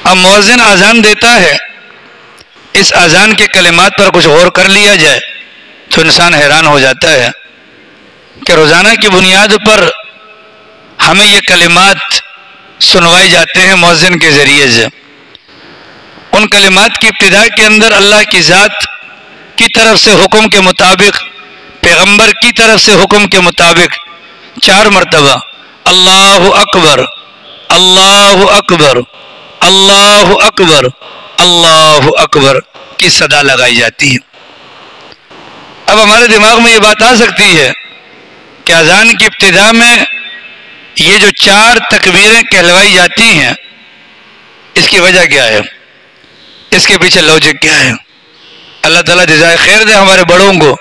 اب مؤذن اذان دیتا ہے، اس اذان کے کلمات پر کچھ غور کر لیا جائے تو انسان حیران ہو جاتا ہے کہ روزانہ کی بنیاد پر ہمیں یہ کلمات سنوائے جاتے ہیں مؤذن کے ذریعے سے۔ ان کلمات کی ابتدا کے اندر اللہ کی ذات کی طرف سے حکم کے مطابق، پیغمبر کی طرف سے حکم کے مطابق 4 مرتبہ اللہ اکبر، اللہ اکبر، اللہ اکبر، اللہ اکبر کی صدا لگائی جاتی ہے۔ اب ہمارے دماغ میں یہ بات آ سکتی ہے کہ اذان کی ابتدا میں یہ جو 4 تکبیریں کہلوائی جاتی ہیں، اس کی وجہ کیا ہے؟ اس کے پیچھے لوجک کیا ہے؟ اللہ تعالیٰ جزائے خیر دے ہمارے بڑوں کو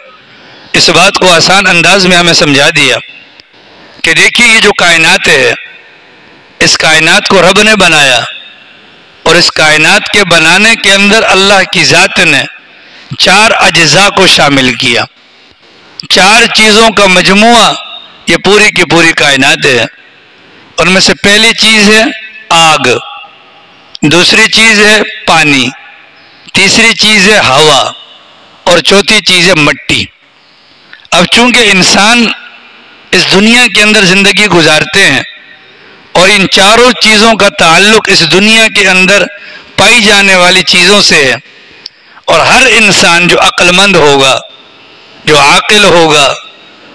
اس بات کو آسان انداز میں ہمیں سمجھا دیا کہ دیکھیے یہ جو کائنات ہے، اس کائنات کو رب نے بنایا، اور اس کائنات کے بنانے کے اندر اللہ کی ذات نے 4 اجزاء کو شامل کیا۔ 4 چیزوں کا مجموعہ یہ پوری کی پوری کائنات ہے۔ ان میں سے پہلی چیز ہے آگ، دوسری چیز ہے پانی، تیسری چیز ہے ہوا، اور چوتھی چیز ہے مٹی۔ اب چونکہ انسان اس دنیا کے اندر زندگی گزارتے ہیں اور ان 4 چیزوں کا تعلق اس دنیا کے اندر پائی جانے والی چیزوں سے ہے، اور ہر انسان جو عقل مند ہوگا، جو عاقل ہوگا،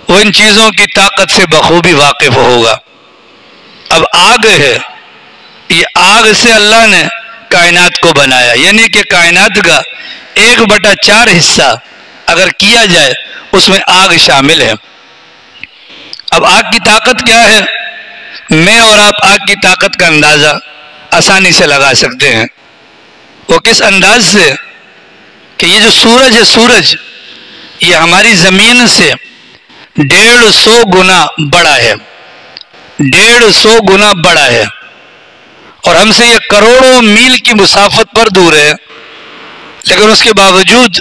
وہ ان چیزوں کی طاقت سے بخوبی واقف ہوگا۔ اب آگ ہے، یہ آگ سے اللہ نے کائنات کو بنایا، یعنی کہ کائنات کا 1/4 حصہ اگر کیا جائے اس میں آگ شامل ہے۔ اب آگ کی طاقت کیا ہے؟ میں اور آپ آگ کی طاقت کا اندازہ آسانی سے لگا سکتے ہیں۔ وہ کس انداز سے کہ یہ جو سورج ہے، سورج یہ ہماری زمین سے 150 گنا بڑا ہے، 150 گنا بڑا ہے، اور ہم سے یہ کروڑوں میل کی مسافت پر دور ہے، لیکن اس کے باوجود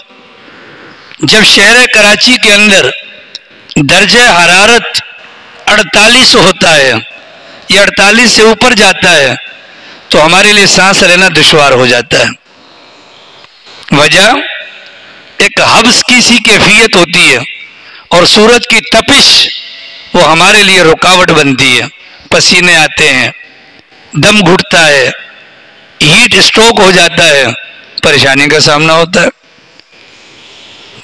جب شہر کراچی کے اندر درجہ حرارت 48 ہوتا ہے یا 48 سے اوپر جاتا ہے تو ہمارے لیے سانس لینا دشوار ہو جاتا ہے۔ وجہ ایک حبس کی سی کیفیت ہوتی ہے، اور سورج کی تپش وہ ہمارے لیے رکاوٹ بنتی ہے، پسینے آتے ہیں، دم گھٹتا ہے، ہیٹ اسٹروک ہو جاتا ہے، پریشانی کا سامنا ہوتا ہے۔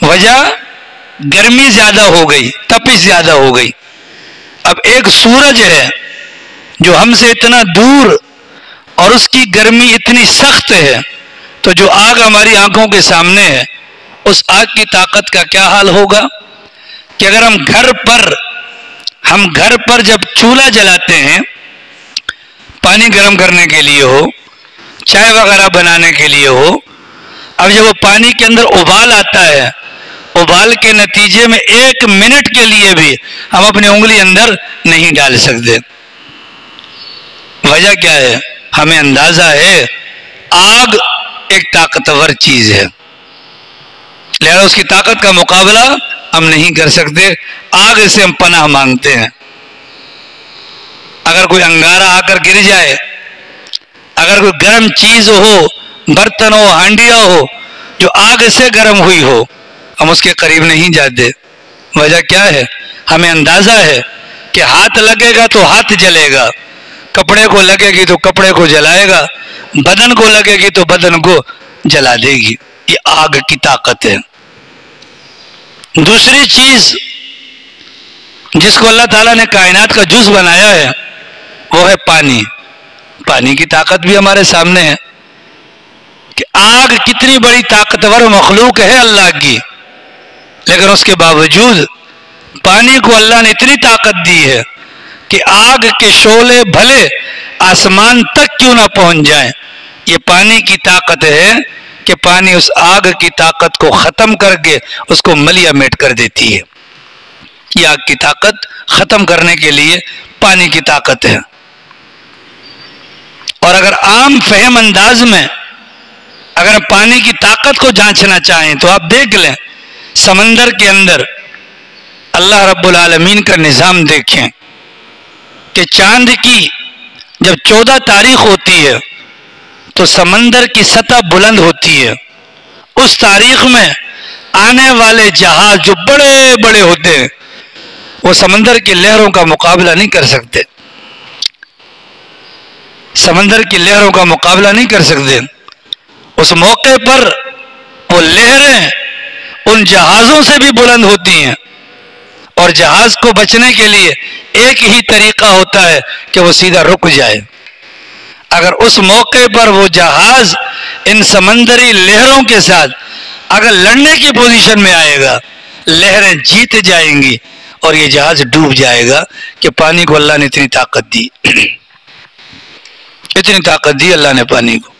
وجہ گرمی زیادہ ہو گئی، تپش زیادہ ہو گئی۔ اب ایک سورج ہے جو ہم سے اتنا دور اور اس کی گرمی اتنی سخت ہے، تو جو آگ ہماری آنکھوں کے سامنے ہے، اس آگ کی طاقت کا کیا حال ہوگا کہ اگر ہم گھر پر جب چولہا جلاتے ہیں پانی گرم کرنے کے لیے ہو، چائے وغیرہ بنانے کے لیے ہو، اب جب وہ پانی کے اندر ابال آتا ہے، ابال کے نتیجے میں 1 منٹ کے لیے بھی ہم اپنی انگلی اندر نہیں ڈال سکتے۔ وجہ کیا ہے؟ ہمیں اندازہ ہے آگ ایک طاقتور چیز ہے، لہذا اس کی طاقت کا مقابلہ ہم نہیں کر سکتے، آگ سے ہم پناہ مانگتے ہیں۔ اگر کوئی انگارہ آ کر گر جائے، اگر کوئی گرم چیز ہو، برتن ہو، ہانڈیاں ہو جو آگ سے گرم ہوئی ہو، ہم اس کے قریب نہیں جاتے۔ وجہ کیا ہے؟ ہمیں اندازہ ہے کہ ہاتھ لگے گا تو ہاتھ جلے گا، کپڑے کو لگے گی تو کپڑے کو جلائے گا، بدن کو لگے گی تو بدن کو جلا دے گی۔ یہ آگ کی طاقت ہے۔ دوسری چیز جس کو اللہ تعالیٰ نے کائنات کا جز بنایا ہے وہ ہے پانی۔ پانی کی طاقت بھی ہمارے سامنے ہے کہ آگ کتنی بڑی طاقتور مخلوق ہے اللہ کی، لیکن اس کے باوجود پانی کو اللہ نے اتنی طاقت دی ہے کہ آگ کے شعلے بھلے آسمان تک کیوں نہ پہنچ جائیں، یہ پانی کی طاقت ہے کہ پانی اس آگ کی طاقت کو ختم کر کے اس کو ملیا میٹ کر دیتی ہے۔ یہ آگ کی طاقت ختم کرنے کے لیے پانی کی طاقت ہے۔ اور اگر عام فہم انداز میں اگر پانی کی طاقت کو جانچنا چاہیں تو آپ دیکھ لیں، سمندر کے اندر اللہ رب العالمین کا نظام دیکھیں کہ چاند کی جب 14 تاریخ ہوتی ہے تو سمندر کی سطح بلند ہوتی ہے. اس تاریخ میں آنے والے جہاز جو بڑے بڑے ہوتے ہیں وہ سمندر کی لہروں کا مقابلہ نہیں کر سکتے. سمندر کی لہروں کا مقابلہ نہیں کر سکتے. اس موقع پر وہ لہریں ان جہازوں سے بھی بلند ہوتی ہیں، اور جہاز کو بچنے کے لیے ایک ہی طریقہ ہوتا ہے کہ وہ سیدھا رک جائے. اگر اس موقع پر وہ جہاز ان سمندری لہروں کے ساتھ اگر لڑنے کی پوزیشن میں آئے گا، لہریں جیت جائیں گی اور یہ جہاز ڈوب جائے گا. کہ پانی کو اللہ نے اتنی طاقت دی، اتنی طاقت دی اللہ نے پانی کو.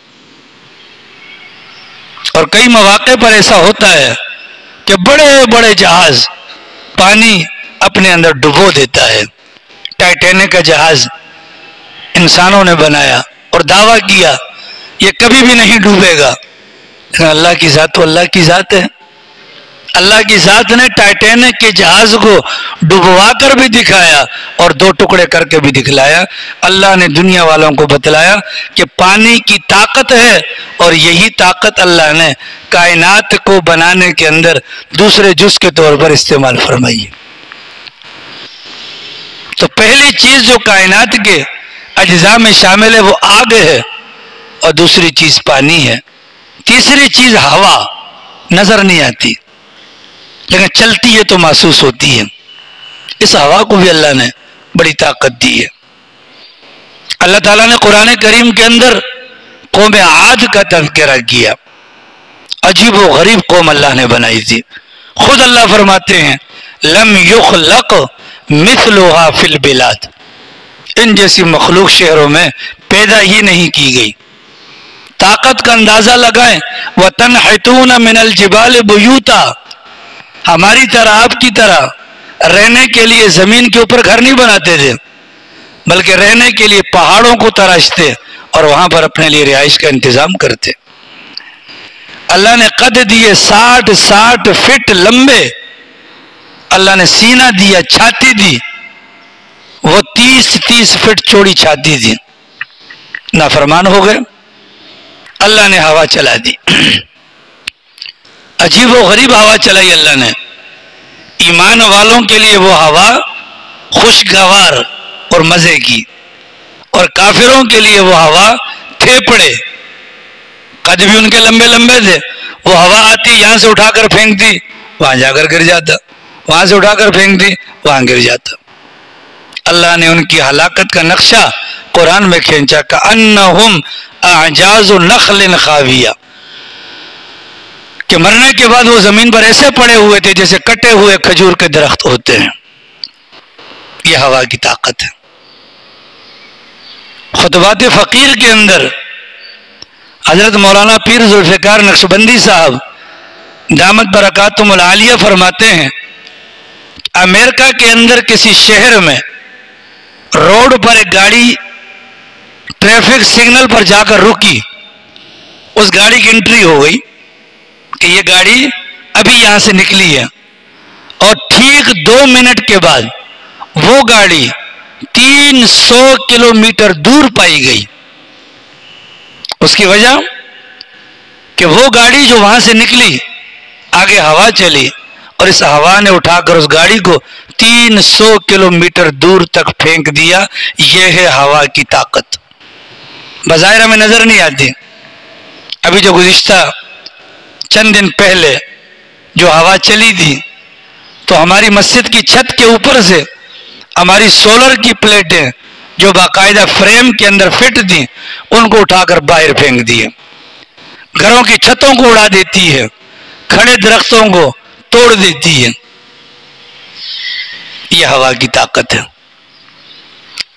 اور کئی مواقع پر ایسا ہوتا ہے کہ بڑے بڑے جہاز پانی اپنے اندر ڈبو دیتا ہے. ٹائٹینک کا جہاز انسانوں نے بنایا اور دعویٰ کیا یہ کبھی بھی نہیں ڈوبے گا، لیکن اللہ کی ذات تو اللہ کی ذات ہے. اللہ کی ذات نے ٹائٹینک کے جہاز کو ڈبوا کر بھی دکھایا اور دو ٹکڑے کر کے بھی دکھلایا. اللہ نے دنیا والوں کو بتلایا کہ پانی کی طاقت ہے، اور یہی طاقت اللہ نے کائنات کو بنانے کے اندر دوسرے جز کے طور پر استعمال فرمائی ہے. تو پہلی چیز جو کائنات کے اجزاء میں شامل ہے وہ آگ ہے، اور دوسری چیز پانی ہے. تیسری چیز ہوا، نظر نہیں آتی لیکن چلتی ہے تو محسوس ہوتی ہے. اس ہوا کو بھی اللہ نے بڑی طاقت دی ہے. اللہ تعالیٰ نے قرآن کریم کے اندر قوم عاد کا تذکرہ کیا. عجیب و غریب قوم اللہ نے بنائی تھی. خود اللہ فرماتے ہیں لم یخلق مثلها فی البلاد، ان جیسی مخلوق شہروں میں پیدا ہی نہیں کی گئی. طاقت کا اندازہ لگائیں. وَتَنْحِتُونَ مِنَ الْجِبَالِ بُيُوتًا، ہماری طرح آپ کی طرح رہنے کے لیے زمین کے اوپر گھر نہیں بناتے تھے، بلکہ رہنے کے لیے پہاڑوں کو تراشتے اور وہاں پر اپنے لیے رہائش کا انتظام کرتے. اللہ نے قد دیے 60 فٹ لمبے، اللہ نے سینہ دیا، چھاتی دی، وہ 30 فٹ چوڑی چھاتی دی. نافرمان ہو گئے، اللہ نے ہوا چلا دی. عجیب و غریب ہوا چلائی اللہ نے. ایمان والوں کے لیے وہ ہوا خوشگوار اور مزے کی، اور کافروں کے لیے وہ ہوا تھیپڑے. قد بھی ان کے لمبے لمبے تھے. وہ ہوا آتی یہاں سے اٹھا کر پھینکتی وہاں جا کر گر جاتا، وہاں سے اٹھا کر پھینکتی وہاں گر جاتا. اللہ نے ان کی ہلاکت کا نقشہ قرآن میں کھینچا. کأنہم اعجاز نخل خاویہ، کہ مرنے کے بعد وہ زمین پر ایسے پڑے ہوئے تھے جیسے کٹے ہوئے کھجور کے درخت ہوتے ہیں. یہ ہوا کی طاقت ہے. خطبات فقیر کے اندر حضرت مولانا پیر ذوالفقار نقشبندی صاحب دامت برکاتہم العالیہ فرماتے ہیں امریکہ کے اندر کسی شہر میں روڈ پر ایک گاڑی ٹریفک سگنل پر جا کر رکی. اس گاڑی کی انٹری ہو گئی کہ یہ گاڑی ابھی یہاں سے نکلی ہے، اور ٹھیک 2 منٹ کے بعد وہ گاڑی 300 کلومیٹر دور پائی گئی. اس کی وجہ کہ وہ گاڑی جو وہاں سے نکلی آگے ہوا چلی، اور اس ہوا نے اٹھا کر اس گاڑی کو 300 کلومیٹر دور تک پھینک دیا. یہ ہے ہوا کی طاقت. بظاہر ہمیں نظر نہیں آتی. ابھی جو گزشتہ چند دن پہلے جو ہوا چلی تھی تو ہماری مسجد کی چھت کے اوپر سے ہماری سولر کی پلیٹیں جو باقاعدہ فریم کے اندر فٹ تھیں ان کو اٹھا کر باہر پھینک دیے. گھروں کی چھتوں کو اڑا دیتی ہے، کھڑے درختوں کو توڑ دیتی ہے. یہ ہوا کی طاقت ہے.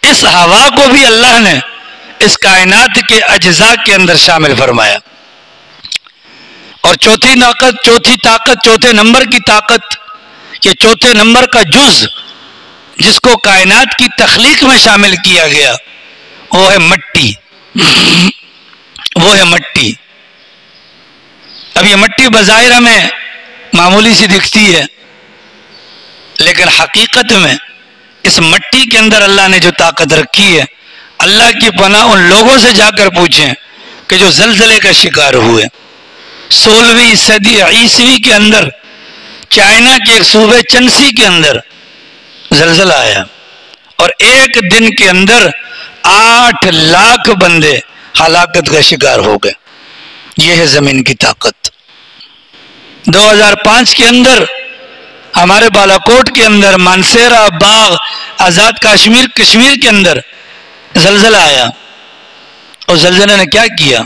اس ہوا کو بھی اللہ نے اس کائنات کے اجزاء کے اندر شامل فرمایا. اور چوتھی طاقت چوتھے نمبر کی طاقت، یہ چوتھے نمبر کا جز جس کو کائنات کی تخلیق میں شامل کیا گیا وہ ہے مٹی. وہ ہے مٹی. اب یہ مٹی بظاہر ہمیں معمولی سی دکھتی ہے، لیکن حقیقت میں اس مٹی کے اندر اللہ نے جو طاقت رکھی ہے، اللہ کی پناہ ان لوگوں سے جا کر پوچھیں کہ جو زلزلے کا شکار ہوئے. 16ویں صدی عیسوی کے اندر چائنا کے ایک صوبے چنسی کے اندر زلزلہ آیا اور ایک دن کے اندر 8 لاکھ بندے ہلاکت کا شکار ہو گئے. یہ ہے زمین کی طاقت. 2005 کے اندر ہمارے بالاکوٹ کے اندر مانسیرا باغ آزاد کشمیر کے اندر زلزلہ آیا اور زلزلے نے کیا کیا؟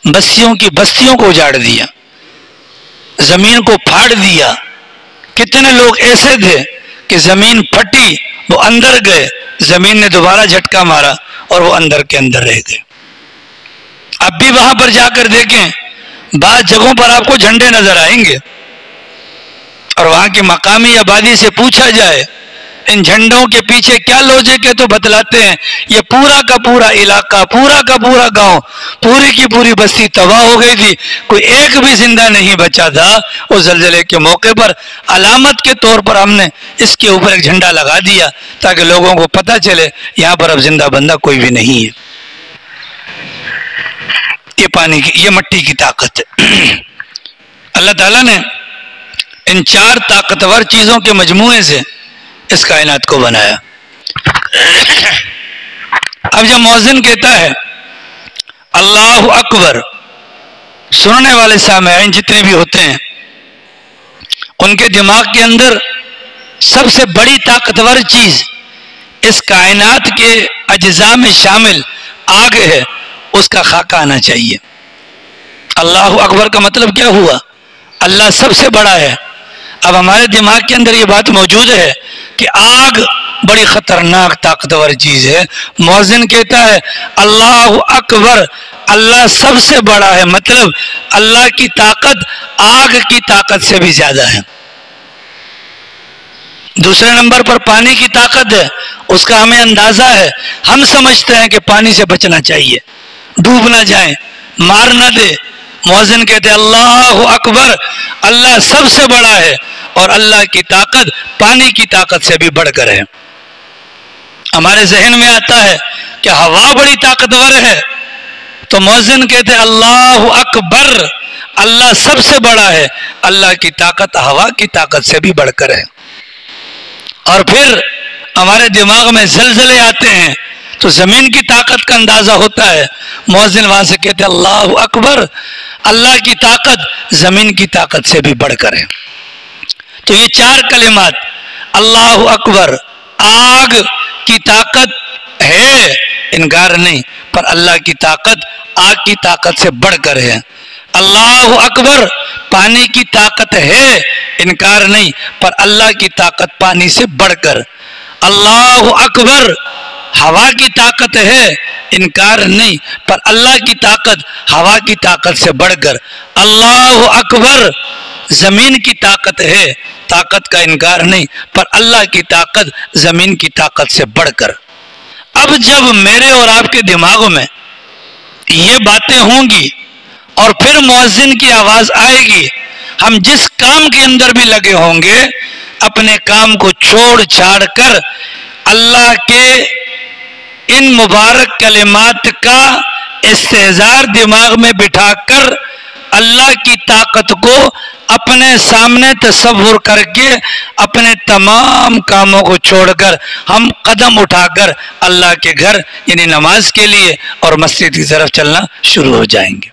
بستیوں کو اجاڑ دیا، زمین کو پھاڑ دیا. کتنے لوگ ایسے تھے کہ زمین پھٹی، وہ اندر گئے، زمین نے دوبارہ جھٹکا مارا اور وہ اندر کے اندر رہ گئے. اب بھی وہاں پر جا کر دیکھیں، بعض جگہوں پر آپ کو جھنڈے نظر آئیں گے اور وہاں کی مقامی آبادی سے پوچھا جائے ان جھنڈوں کے پیچھے کیا لوجک ہے تو بتلاتے ہیں یہ پورا کا پورا علاقہ، پورا کا پورا گاؤں، پوری کی پوری بستی تباہ ہو گئی تھی، کوئی ایک بھی زندہ نہیں بچا تھا. اس زلزلے کے موقع پر علامت کے طور پر ہم نے اس کے اوپر ایک جھنڈا لگا دیا تاکہ لوگوں کو پتہ چلے یہاں پر اب زندہ بندہ کوئی بھی نہیں ہے. یہ پانی کی، یہ مٹی کی طاقت ہے. اللہ تعالیٰ نے ان 4 طاقتور چیزوں کے مجموعے سے اس کائنات کو بنایا. اب جب مؤذن کہتا ہے اللہ اکبر، سننے والے سامعین جتنے بھی ہوتے ہیں ان کے دماغ کے اندر سب سے بڑی طاقتور چیز اس کائنات کے اجزاء میں شامل آگ ہے، اس کا خاکہ آنا چاہیے. اللہ اکبر کا مطلب کیا ہوا؟ اللہ سب سے بڑا ہے. اب ہمارے دماغ کے اندر یہ بات موجود ہے کہ آگ بڑی خطرناک طاقتور چیز ہے. مؤذن کہتا ہے اللہ اکبر، اللہ سب سے بڑا ہے، مطلب اللہ کی طاقت آگ کی طاقت سے بھی زیادہ ہے. دوسرے نمبر پر پانی کی طاقت ہے، اس کا ہمیں اندازہ ہے. ہم سمجھتے ہیں کہ پانی سے بچنا چاہیے، ڈوب نہ جائیں، مار نہ دے. مؤذن کہتے ہیں اللہ اکبر، اللہ سب سے بڑا ہے اور اللہ کی طاقت پانی کی طاقت سے بھی بڑھ کر ہے. ہمارے ذہن میں آتا ہے کہ ہوا بڑی طاقتور ہے، تو مؤذن کہتے ہیں اللہ اکبر، اللہ سب سے بڑا ہے، اللہ کی طاقت ہوا کی طاقت سے بھی بڑھ کر ہے. اور پھر ہمارے دماغ میں زلزلے آتے ہیں تو زمین کی طاقت کا اندازہ ہوتا ہے. مؤذن وہاں سے کہتے ہیں اللہ اکبر، اللہ کی طاقت زمین کی طاقت سے بھی بڑھ کر ہے. تو یہ 4 کلمات، اللہ اکبر، آگ کی طاقت ہے، انکار نہیں، پر اللہ کی طاقت آگ کی طاقت سے بڑھ کر ہے. اللہ اکبر، پانی کی طاقت ہے، انکار نہیں، پر اللہ کی طاقت پانی سے بڑھ کر. اللہ اکبر، ہوا کی طاقت ہے، انکار نہیں، پر اللہ کی طاقت ہوا کی طاقت سے بڑھ کر. اللہ اکبر، زمین کی طاقت ہے، طاقت کا انکار نہیں، پر اللہ کی طاقت زمین کی طاقت سے بڑھ کر. اب جب میرے اور آپ کے دماغ میں یہ باتیں ہوں گی اور پھر مؤذن کی آواز آئے گی، ہم جس کام کے اندر بھی لگے ہوں گے اپنے کام کو چھوڑ چھاڑ کر اللہ کے ان مبارک کلمات کا استحضار دماغ میں بٹھا کر اللہ کی طاقت کو اپنے سامنے تصور کر کے اپنے تمام کاموں کو چھوڑ کر ہم قدم اٹھا کر اللہ کے گھر یعنی نماز کے لیے اور مسجد کی طرف چلنا شروع ہو جائیں گے.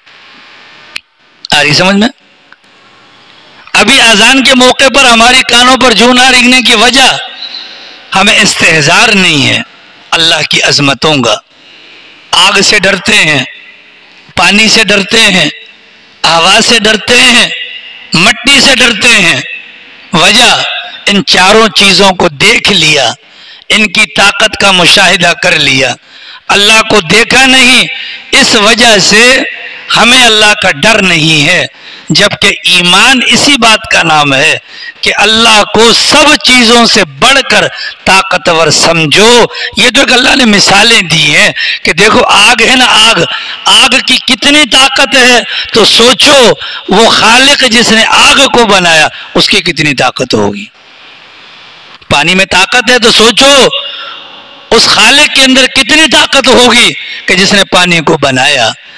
آ رہی سمجھ میں؟ ابھی اذان کے موقع پر ہماری کانوں پر جوں نہ رنگنے کی وجہ ہمیں استحضار نہیں ہے اللہ کی عظمتوں کا. آگ سے ڈرتے ہیں، پانی سے ڈرتے ہیں، ہوا سے ڈرتے ہیں، مٹی سے ڈرتے ہیں. وجہ ان 4 چیزوں کو دیکھ لیا، ان کی طاقت کا مشاہدہ کر لیا، اللہ کو دیکھا نہیں، اس وجہ سے ہمیں اللہ کا ڈر نہیں ہے. جبکہ ایمان اسی بات کا نام ہے کہ اللہ کو سب چیزوں سے بڑھ کر طاقتور سمجھو. یہ تو اللہ نے مثالیں دی ہیں کہ دیکھو آگ ہے نا، آگ کی کتنی طاقت ہے، تو سوچو وہ خالق جس نے آگ کو بنایا اس کی کتنی طاقت ہوگی. پانی میں طاقت ہے تو سوچو اس خالق کے اندر کتنی طاقت ہوگی کہ جس نے پانی کو بنایا.